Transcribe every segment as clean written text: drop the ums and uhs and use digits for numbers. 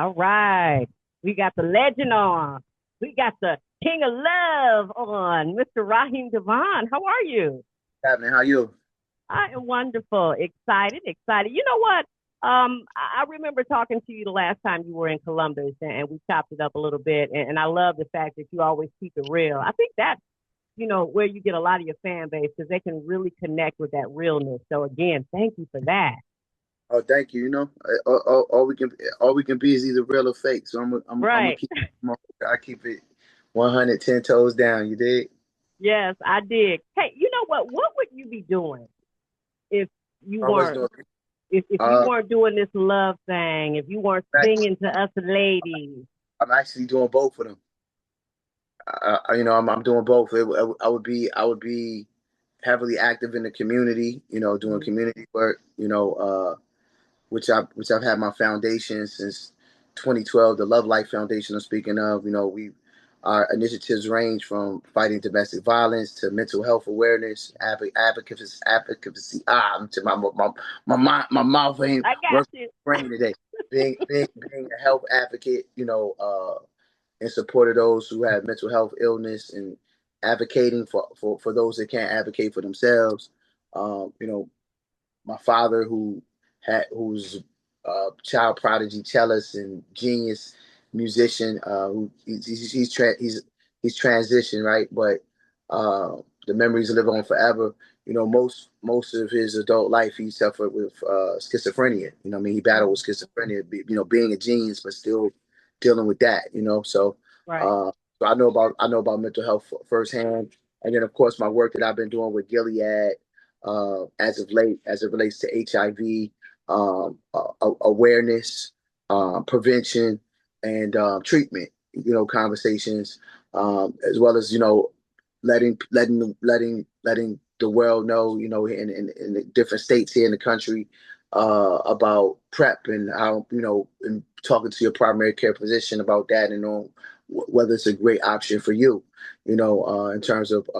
All right. We got the legend on. We got the king of love on, Mr. Raheem DeVaughn. How are you? Happening? How you? I am wonderful. Excited, excited. You know what? I remember talking to you the last time you were in Columbus and we chopped it up a little bit. And I love the fact that you always keep it real. I think that's, where you get a lot of your fan base because they can really connect with that realness. So again, thank you for that. Oh, thank you. All we can be is either real or fake. So I'm gonna Right. keep. I keep it 110 toes down. You dig? Yes, I did. Hey, you know what? What would you be doing if you I was weren't doing. if you Uh, weren't doing this love thing, if you weren't singing to us ladies? I'm actually doing both of them. I'm doing both. I would be heavily active in the community. Doing Mhm. community work. Which I've had my foundation since 2012, the Love Life Foundation. I'm speaking of. We Our initiatives range from fighting domestic violence to mental health awareness, advocacy. My mouth ain't I got working you. brain today. Being a health advocate, in support of those who have mental health illness and advocating for those that can't advocate for themselves. Um, you know, my father who's a child prodigy cellist and genius musician, who he's transitioned, right, but the memories live on forever. Most of his adult life he suffered with schizophrenia. I mean, he battled with Mhm. schizophrenia, being a genius but still dealing with that. Right. uh so I know about mental health firsthand. And then, of course, my work that I've been doing with Gilead, as of late, as it relates to HIV, awareness, prevention, and treatment. Conversations, as well as letting the world know, in the different states here in the country, about PrEP and how, and talking to your primary care physician about that, and whether it's a great option for you, in terms of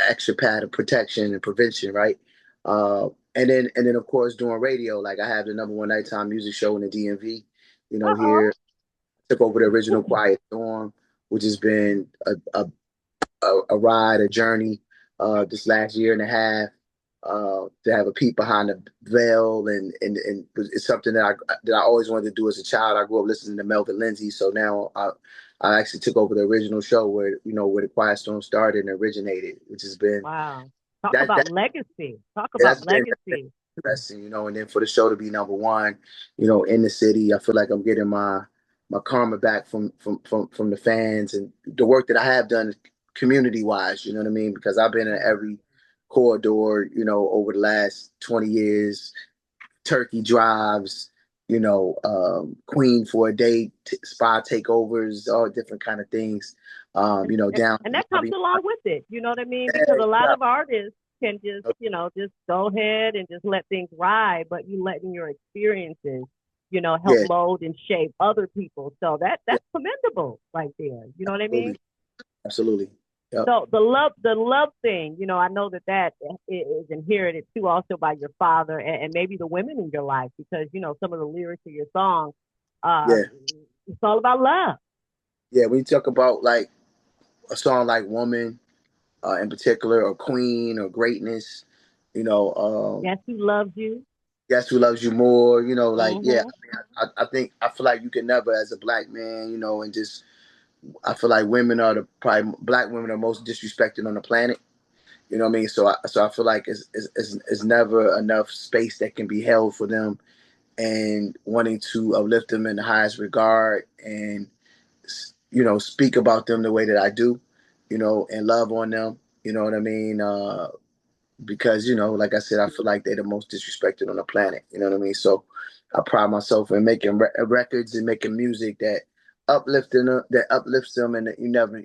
extra pad of protection and prevention, right? And then of course doing radio. Like, I have the number one nighttime music show in the DMV. Uh-oh. Here, took over the original Quiet Storm, which has been a ride, a journey, this last year and a half. To have a peek behind the veil, and it's something that I always wanted to do as a child. I grew up listening to Melvin Lindsay, so now I actually took over the original show where the Quiet Storm started and originated, which has been Wow. Talk that about that legacy. Talk about that's been legacy. interesting. And then for the show to be number one, in the city, I feel like I'm getting my karma back from the fans and the work that I have done community wise. You know what I mean? Because I've been in Mhm. every corridor, over the last 20 years, turkey drives, Queen for a day, spa takeovers, all different kind of things. And, and Down and in the that comes lobby. along with it. You know what I mean? Because Yeah, a lot yeah, of artists can just, just go ahead and just let things ride, but you letting your experiences, help yeah, mold and shape other people. So yeah, that's commendable right there. You know what I mean? absolutely, absolutely. Yep. So the love thing, I know that is inherited too, also by your father and maybe the women in your life, because some of the lyrics of your songs, uh, Yeah. it's all about love. Yeah, when you talk about like a song like "Woman," in particular, or "Queen," or "Greatness," you know, Guess who loves you? "Guess Who Loves You More," like, yeah. Mm-hmm. I feel like you can never, as a black man, and just, I feel like black women are most disrespected on the planet. You know what I mean? So I feel like it's never enough space that can be held for them, and wanting to uplift them in the highest regard, and speak about them the way that I do, and love on them. You know what I mean? Because, like I said, I feel like they're the most disrespected on the planet. You know what I mean? So I pride myself in making records and making music that uplifts them, and that you never,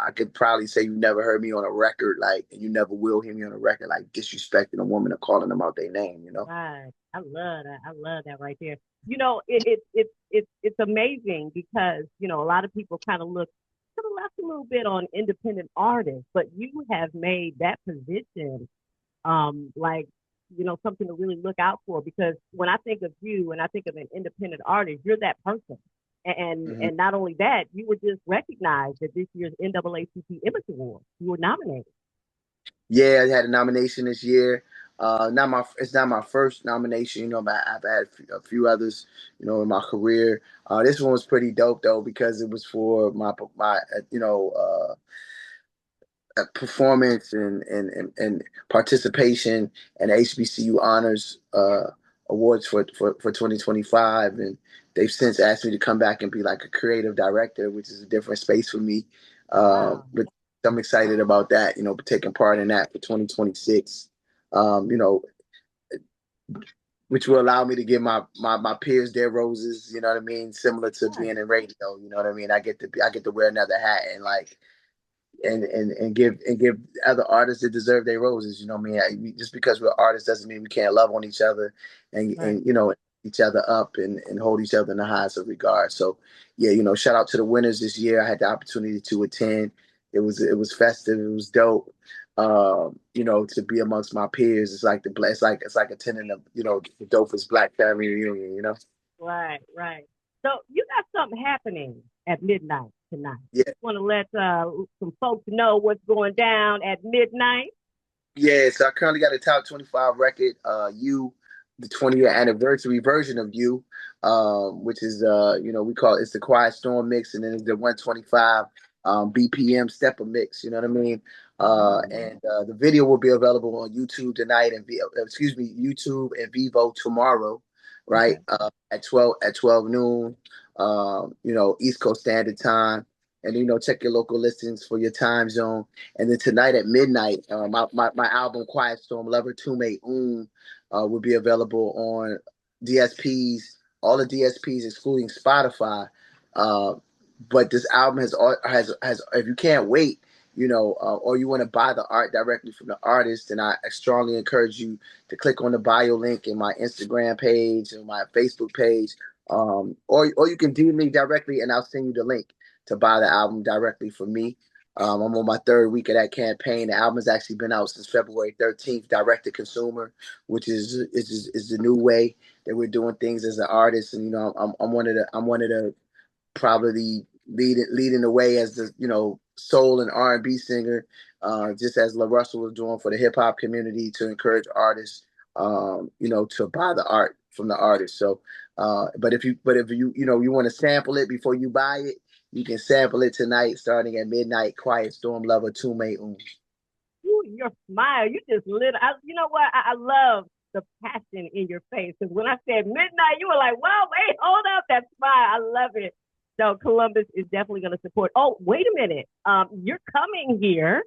I could probably say you never heard me on a record, like, and you never will hear me on a record like disrespecting a woman or calling them out their name. Right. I love that. I love that right there. It's amazing because, a lot of people kind of look to the left a little bit on independent artists, but you have made that position like something to really look out for, because when I think of you and I think of an independent artist, you're that person. And Mm-hmm. and not only that, you were just recognized at this year's NAACP Image Award. You were nominated. Yeah, I had a nomination this year. It's not my first nomination, but I've had a few others, in my career. This one was pretty dope though because it was for my performance and participation and HBCU honors awards for 2025, and they've since asked me to come back and be like a creative director, which is a different space for me. Wow. But I'm excited about that, taking part in that for 2026. Um, you know, which will allow me to give my peers their roses, you know what I mean? Similar to Right. being in radio, you know what I mean? I get to wear another hat and like and give other artists that deserve their roses. You know what I mean? Just because we're artists doesn't mean we can't love on each other Right. and each other up and hold each other in the highest of regard. So yeah, shout out to the winners this year. I had the opportunity to attend. It was festive. It was dope. To be amongst my peers, it's like attending the dopest Black family reunion. Right. Right. So you got something happening at midnight tonight. Yeah. Want to let some folks know what's going down at midnight? Yeah, so I currently got a top 25 record, You, the 20-year anniversary version of You, which is, we call it's the Quiet Storm mix, and then it's the 125 BPM stepper mix, you know what I mean? And the video will be available on YouTube tonight YouTube and Vivo tomorrow, right? Okay. At 12 noon, East Coast Standard Time. And, check your local listings for your time zone. And then tonight at midnight, my album Quiet Storm Lover Tume will be available on DSPs, all the DSPs excluding Spotify. Uh, but this album has if you can't wait, or you want to buy the art directly from the artist, then I strongly encourage you to click on the bio link in my Instagram page and my Facebook page, or you can DM me directly and I'll send you the link to buy the album directly from me. I'm on my third week of that campaign. The album has actually been out since February 13th, direct to consumer, which is the new way that we're doing things as an artist. And I'm one of the probably leading the way as the soul and R&B singer, just as La Russell was doing for the hip hop community to encourage artists, to buy the art from the artist. So, but if you you want to sample it before you buy it, you can sample it tonight, starting at midnight. Quiet Storm Lover Tume. Ooh, your smile, you just lit. You know what? I love the passion in your face. Because when I said midnight, you were like, "Wow, wait, hold up, that smile." I love it. So Columbus is definitely going to support. Oh, wait a minute. You're coming here.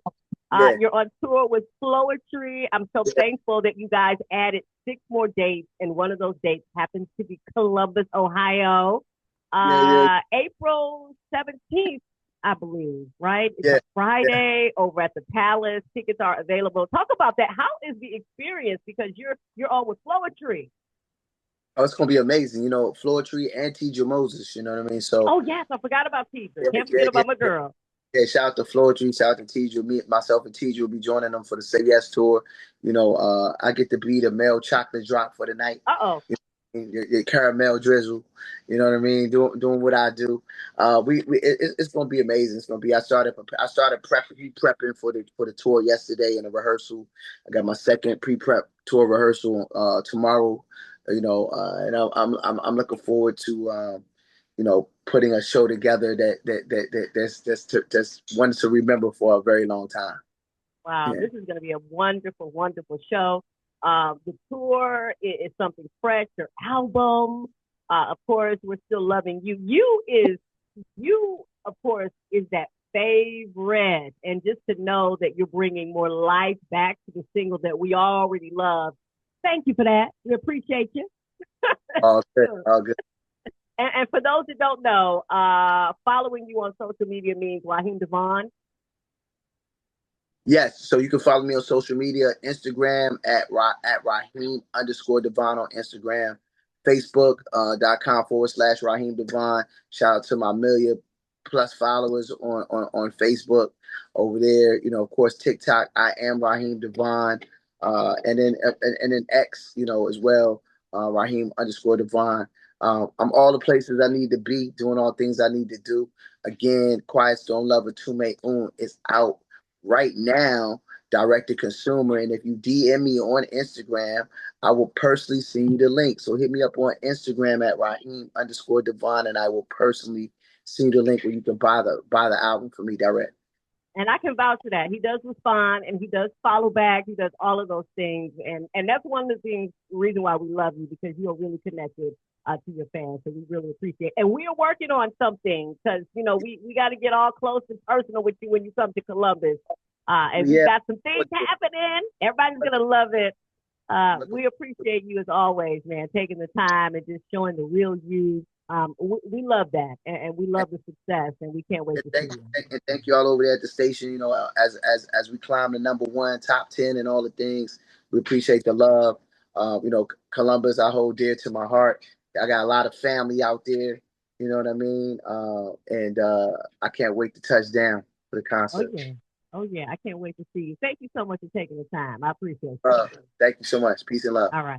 Yeah, You're on tour with Floetry. I'm so yeah, thankful that you guys added 6 more dates, and one of those dates happens to be Columbus, Ohio. yeah, yeah, April 17th, I believe, right? It's yeah, a yeah. Friday over at the Palace. Tickets are available. Talk about that. How is the experience? Because you're on with Floetry. Oh, it's gonna be amazing. Floetry and T.J. Moses. You know what I mean? So Oh yes, I forgot about Teaser. yeah, Can't yeah, forget yeah. about my girl. Yeah, shout out to Floetry, shout out to TJ. Myself and TJ will be joining them for the Say Yes tour. I get to be the male chocolate drop for the night. Uh-oh. Your caramel drizzle. You know what I mean? Doing what I do. It's gonna be amazing. It's gonna be. I started prepping for the tour yesterday in a rehearsal. I got my second pre-prep tour rehearsal tomorrow. And I'm looking forward to putting a show together that's one to remember for a very long time. Wow, Yeah. this is going to be a wonderful, wonderful show. The tour is something fresh. Your album, of course, we're still loving you. You, of course, is that favorite. And just to know that you're bringing more life back to the single that we already love. Thank you for that. We appreciate you. All good. All good. And for those that don't know, following you on social media means Raheem DeVaughn. Yes. So you can follow me on social media, Instagram at Raheem underscore Devon on Instagram, Facebook.com/Raheem Devon. Shout out to my million plus followers on Facebook over there. Of course, TikTok, I am Raheem Devon. And then X, as well. Raheem underscore DeVaughn. I'm all the places I need to be, doing all things I need to do. Again, Quiet Storm Lover Tume Un is out right now, direct to consumer. And if you DM me on Instagram, I will personally send you the link. So hit me up on Instagram at Raheem underscore DeVaughn, and I will personally send you the link where you can buy the album for me direct. And I can vouch for that. He does respond and he does follow back. He does all of those things. And that's one of the things, reason why we love you, because you're really connected to your fans. So we really appreciate it. And we are working on something because, we got to get all close and personal with you when you come to Columbus. And we've Yeah. got some things happening. Everybody's going to love it. We appreciate you as always, man, taking the time and just showing the real you. We love that, and we love the success, and we can't wait And to see thank, you. and thank you all over there at the station. As we climb the number one, top 10, and all the things, we appreciate the love. Columbus, I hold dear to my heart. I got a lot of family out there. You know what I mean? And I can't wait to touch down for the Oh concert. yeah, oh yeah, I can't wait to see you. Thank you so much for taking the time. I appreciate you. Uh, Thank you so much. Peace and love. All right.